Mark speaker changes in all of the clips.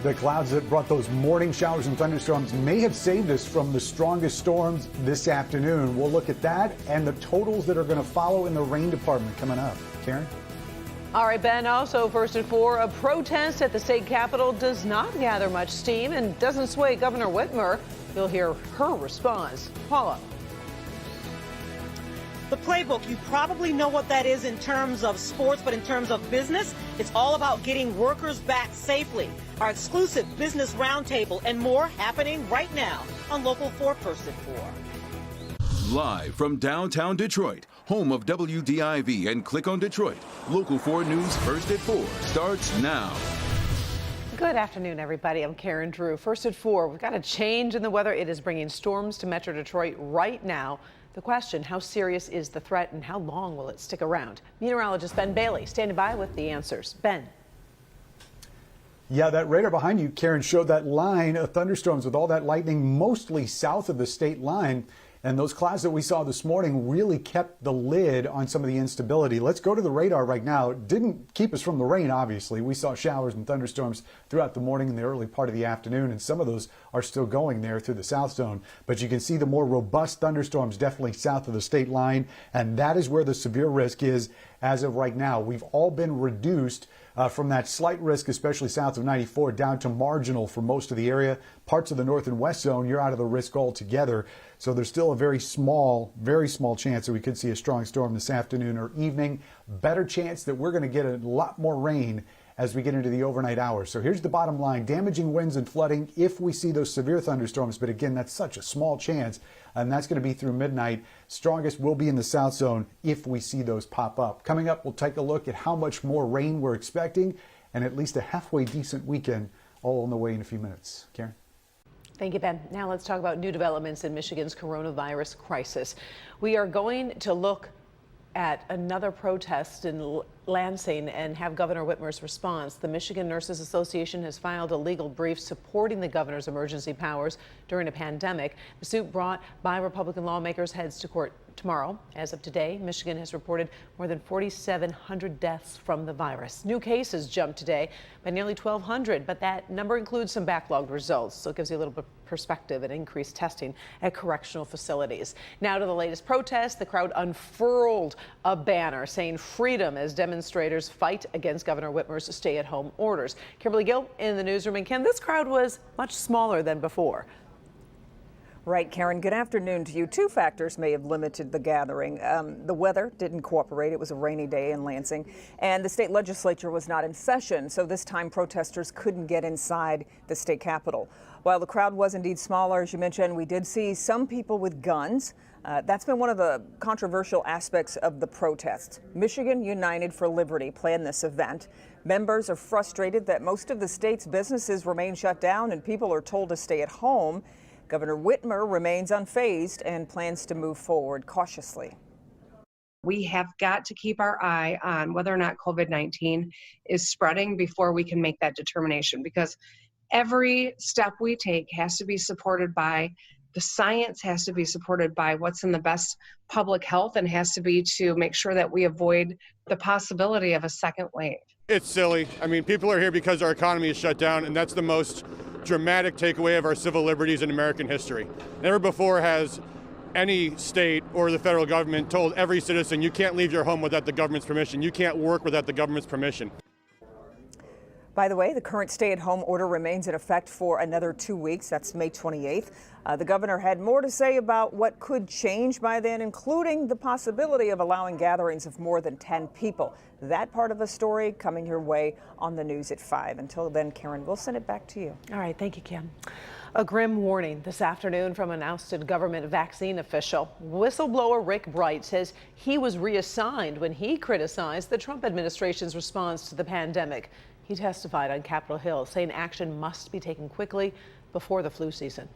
Speaker 1: The clouds that brought those morning showers and thunderstorms may have saved us from the strongest storms this afternoon. We'll look at that and the totals that are going to follow in the rain department coming up. Karen?
Speaker 2: All right, Ben, also first at 4, a protest at the state capitol does not gather much steam and doesn't sway Governor Whitmer. You'll hear her response. Paula.
Speaker 3: The playbook, you probably know what that is in terms of sports, but in terms of business, it's all about getting workers back safely. Our exclusive business roundtable and more happening right now on Local 4 First at 4.
Speaker 4: Live from downtown Detroit, home of WDIV and Click on Detroit, Local 4 News First at 4 starts now.
Speaker 2: Good afternoon, everybody. I'm Karen Drew. First at 4, we've got a change in the weather. It is bringing storms to Metro Detroit right now. The question, how serious is the threat and how long will it stick around? Meteorologist Ben Bailey standing by with the answers. Ben.
Speaker 1: Yeah, that radar behind you, Karen, showed that line of thunderstorms with all that lightning mostly south of the state line. And those clouds that we saw this morning really kept the lid on some of the instability. Let's go to the radar right now. It didn't keep us from the rain, obviously. We saw showers and thunderstorms throughout the morning and the early part of the afternoon, and some of those are still going there through the south zone. But you can see the more robust thunderstorms definitely south of the state line, and that is where the severe risk is as of right now. We've all been reduced from that slight risk, especially south of 94, down to marginal for most of the area. Parts of the north and west zone, you're out of the risk altogether. So there's still a very small chance that we could see a strong storm this afternoon or evening. Better chance that we're going to get a lot more rain as we get into the overnight hours. So here's the bottom line: damaging winds and flooding if we see those severe thunderstorms. But again, that's such a small chance, and that's going to be through midnight. Strongest will be in the south zone if we see those pop up. Coming up, we'll take a look at how much more rain we're expecting and at least a halfway decent weekend all on the way in a few minutes. Karen?
Speaker 2: Thank you, Ben. Now let's talk about new developments in Michigan's coronavirus crisis. We are going to look at another protest in Lansing and have Governor Whitmer's response. The Michigan Nurses Association has filed a legal brief supporting the governor's emergency powers during a pandemic. The suit brought by Republican lawmakers heads to court tomorrow. As of today, Michigan has reported more than 4,700 deaths from the virus. New cases jumped today by nearly 1,200, but that number includes some backlogged results, so it gives you a little bit of perspective and increased testing at correctional facilities. Now to the latest protest. The crowd unfurled a banner saying freedom as demonstrators fight against Governor Whitmer's stay-at-home orders. Kimberly Gill in the newsroom. And Kim, this crowd was much smaller than before.
Speaker 5: Right, Karen. Good afternoon to you. Two factors may have limited the gathering. The weather didn't cooperate. It was a rainy day in Lansing, and the state legislature was not in session, so this time protesters couldn't get inside the state capitol. While the crowd was indeed smaller, as you mentioned, we did see some people with guns. That's been one of the controversial aspects of the protests. Michigan United for Liberty planned this event. Members are frustrated that most of the state's businesses remain shut down and people are told to stay at home. Governor Whitmer remains unfazed and plans to move forward cautiously.
Speaker 6: We have got to keep our eye on whether or not COVID-19 is spreading before we can make that determination, because every step we take has to be supported by the science, has to be supported by what's in the best public health, and has to be to make sure that we avoid the possibility of a second wave.
Speaker 7: It's silly. I mean, people are here because our economy is shut down, and that's the most dramatic takeaway of our civil liberties in American history. Never before has any state or the federal government told every citizen, you can't leave your home without the government's permission. You can't work without the government's permission.
Speaker 5: By the way, the current stay-at-home order remains in effect for another 2 weeks. That's May 28th. The governor had more to say about what could change by then, including the possibility of allowing gatherings of more than 10 people. That part of the story coming your way on the news at 5. Until then, Karen, we'll send it back to you.
Speaker 2: All right. Thank you, Kim. A grim warning this afternoon from an ousted government vaccine official. Whistleblower Rick Bright says he was reassigned when he criticized the Trump administration's response to the pandemic. He testified on Capitol Hill, saying action must be taken quickly before the flu season.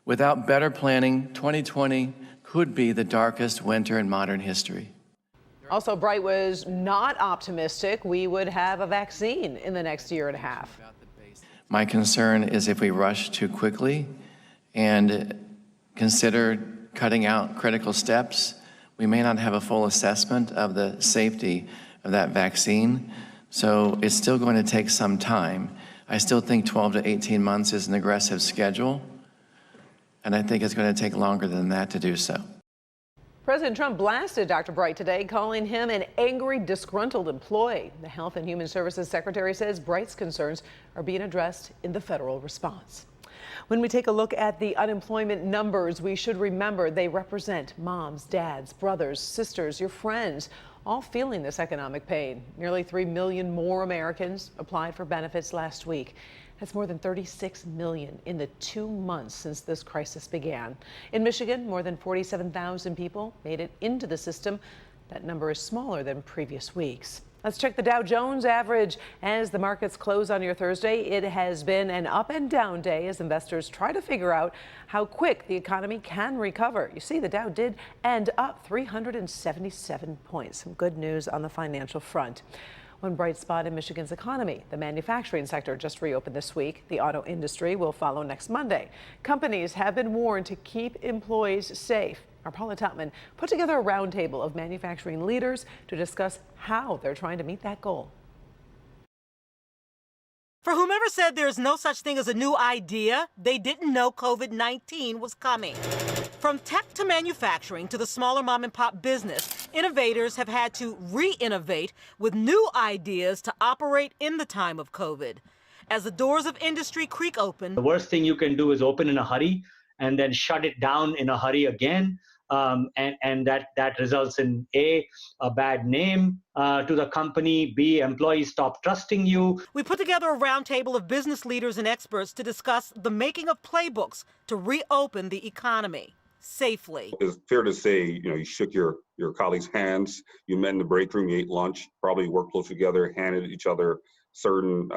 Speaker 8: Without better planning, 2020 could be the darkest winter in modern history.
Speaker 2: Also, Bright was not optimistic we would have a vaccine in the next year and a half.
Speaker 8: My concern is if we rush too quickly and consider cutting out critical steps, we may not have a full assessment of the safety of that vaccine. So it's still going to take some time. I still think 12 to 18 months is an aggressive schedule, and I think it's going to take longer than that to do so.
Speaker 2: President Trump blasted Dr. Bright today, calling him an angry, disgruntled employee. The Health and Human Services Secretary says Bright's concerns are being addressed in the federal response. When we take a look at the unemployment numbers, we should remember they represent moms, dads, brothers, sisters, your friends, all feeling this economic pain. Nearly 3 million more Americans applied for benefits last week. That's more than 36 million in the 2 months since this crisis began. In Michigan, more than 47,000 people made it into the system. That number is smaller than previous weeks. Let's check the Dow Jones average. As the markets close on your Thursday, it has been an up and down day as investors try to figure out how quick the economy can recover. You see, the Dow did end up 377 points. Some good news on the financial front. One bright spot in Michigan's economy, the manufacturing sector just reopened this week. The auto industry will follow next Monday. Companies have been warned to keep employees safe. Our Paula Tutman put together a roundtable of manufacturing leaders to discuss how they're trying to meet that goal.
Speaker 3: For whomever said there's no such thing as a new idea, they didn't know COVID-19 was coming. From tech to manufacturing to the smaller mom and pop business, innovators have had to re-innovate with new ideas to operate in the time of COVID. As the doors of industry creak open,
Speaker 9: the worst thing you can do is open in a hurry and then shut it down in a hurry again. And that results in a bad name to the company, B, employees stop trusting you.
Speaker 3: We put together a roundtable of business leaders and experts to discuss the making of playbooks to reopen the economy safely.
Speaker 10: It's fair to say, you shook your colleagues' hands, you met in the break room, you ate lunch, probably worked close together, handed each other certain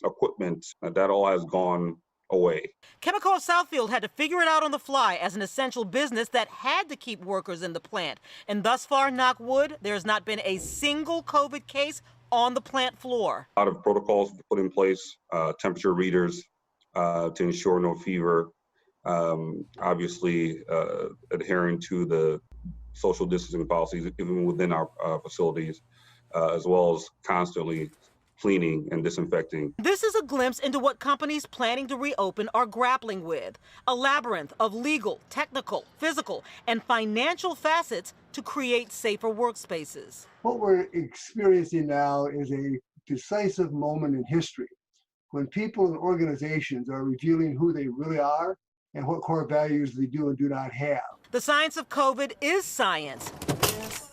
Speaker 10: equipment. That all has gone away.
Speaker 3: Chemical of Southfield had to figure it out on the fly as an essential business that had to keep workers in the plant. And thus far, knock wood, there has not been a single COVID case on the plant floor.
Speaker 10: A lot of protocols put in place, temperature readers to ensure no fever, obviously adhering to the social distancing policies even within our facilities, as well as constantly cleaning and disinfecting.
Speaker 3: This is a glimpse into what companies planning to reopen are grappling with. A labyrinth of legal, technical, physical, and financial facets to create safer workspaces.
Speaker 11: What we're experiencing now is a decisive moment in history when people and organizations are revealing who they really are and what core values they do and do not have.
Speaker 3: The science of COVID is science.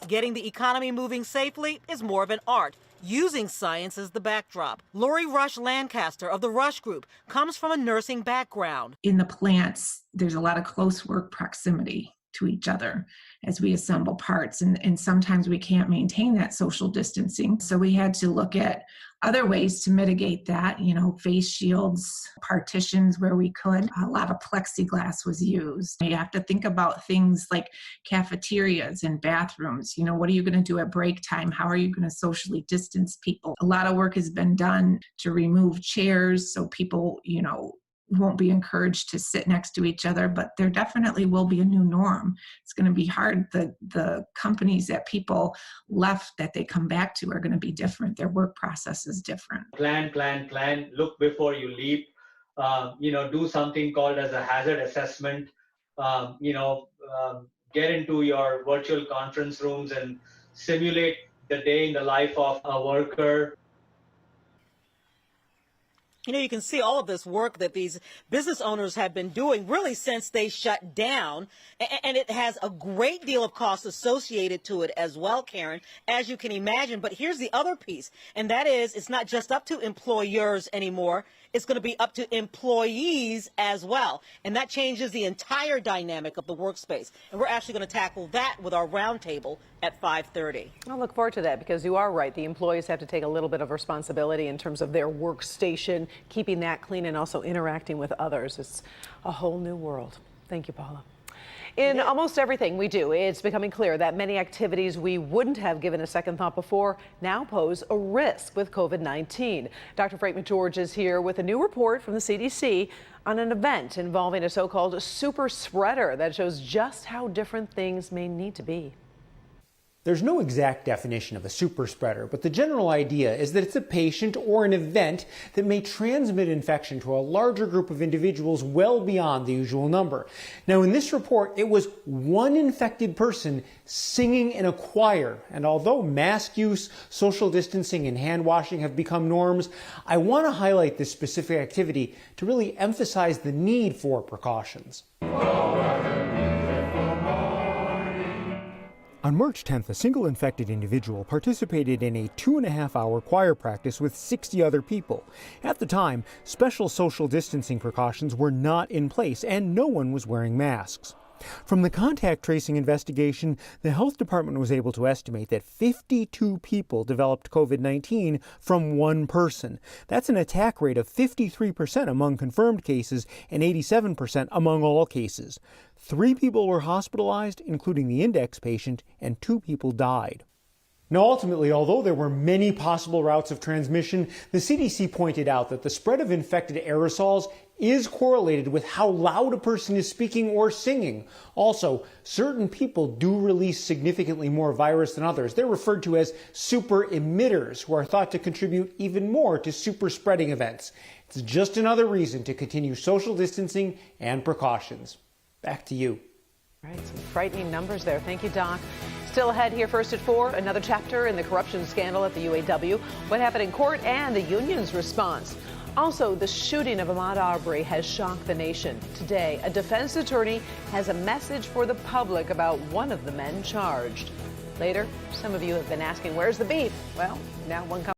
Speaker 3: Getting the economy moving safely is more of an art, using science as the backdrop. Lori Rush Lancaster of the Rush Group comes from a nursing background.
Speaker 12: In the plants, there's a lot of close work proximity to each other as we assemble parts, and sometimes we can't maintain that social distancing. So we had to look at other ways to mitigate that, face shields, partitions where we could. A lot of plexiglass was used. You have to think about things like cafeterias and bathrooms. What are you going to do at break time? How are you going to socially distance people? A lot of work has been done to remove chairs so people, won't be encouraged to sit next to each other, but there definitely will be a new norm. It's going to be hard. The companies that people left that they come back to are going to be different. Their work process is different.
Speaker 9: Plan, look before you leap, do something called as a hazard assessment, get into your virtual conference rooms and simulate the day in the life of a worker.
Speaker 3: You can see all of this work that these business owners have been doing really since they shut down. And it has a great deal of cost associated to it as well, Karen, as you can imagine. But here's the other piece, and that is it's not just up to employers anymore. It's going to be up to employees as well. And that changes the entire dynamic of the workspace. And we're actually going to tackle that with our roundtable at 5:30.
Speaker 2: I'll look forward to that because you are right. The employees have to take a little bit of responsibility in terms of their workstation, keeping that clean and also interacting with others. It's a whole new world. Thank you, Paula. In almost everything we do, it's becoming clear that many activities we wouldn't have given a second thought before now pose a risk with COVID-19. Dr. Frank McGeorge is here with a new report from the CDC on an event involving a so-called super spreader that shows just how different things may need to be.
Speaker 13: There's no exact definition of a super spreader, but the general idea is that it's a patient or an event that may transmit infection to a larger group of individuals well beyond the usual number. Now, in this report, it was one infected person singing in a choir, and although mask use, social distancing, and hand washing have become norms, I want to highlight this specific activity to really emphasize the need for precautions. On March 10th, a single infected individual participated in a 2.5-hour choir practice with 60 other people. At the time, special social distancing precautions were not in place and no one was wearing masks. From the contact tracing investigation, the health department was able to estimate that 52 people developed COVID-19 from one person. That's an attack rate of 53% among confirmed cases and 87% among all cases. 3 people were hospitalized, including the index patient, and 2 people died. Now, ultimately, although there were many possible routes of transmission, the CDC pointed out that the spread of infected aerosols is correlated with how loud a person is speaking or singing. Also, certain people do release significantly more virus than others. They're referred to as super emitters, who are thought to contribute even more to super spreading events. It's just another reason to continue social distancing and precautions. Back to you.
Speaker 2: All right, some frightening numbers there. Thank you, Doc. Still ahead here, first at 4, another chapter in the corruption scandal at the UAW, what happened in court, and the union's response. Also, the shooting of Ahmaud Arbery has shocked the nation. Today, a defense attorney has a message for the public about one of the men charged. Later, some of you have been asking, where's the beef? Well, now one comes.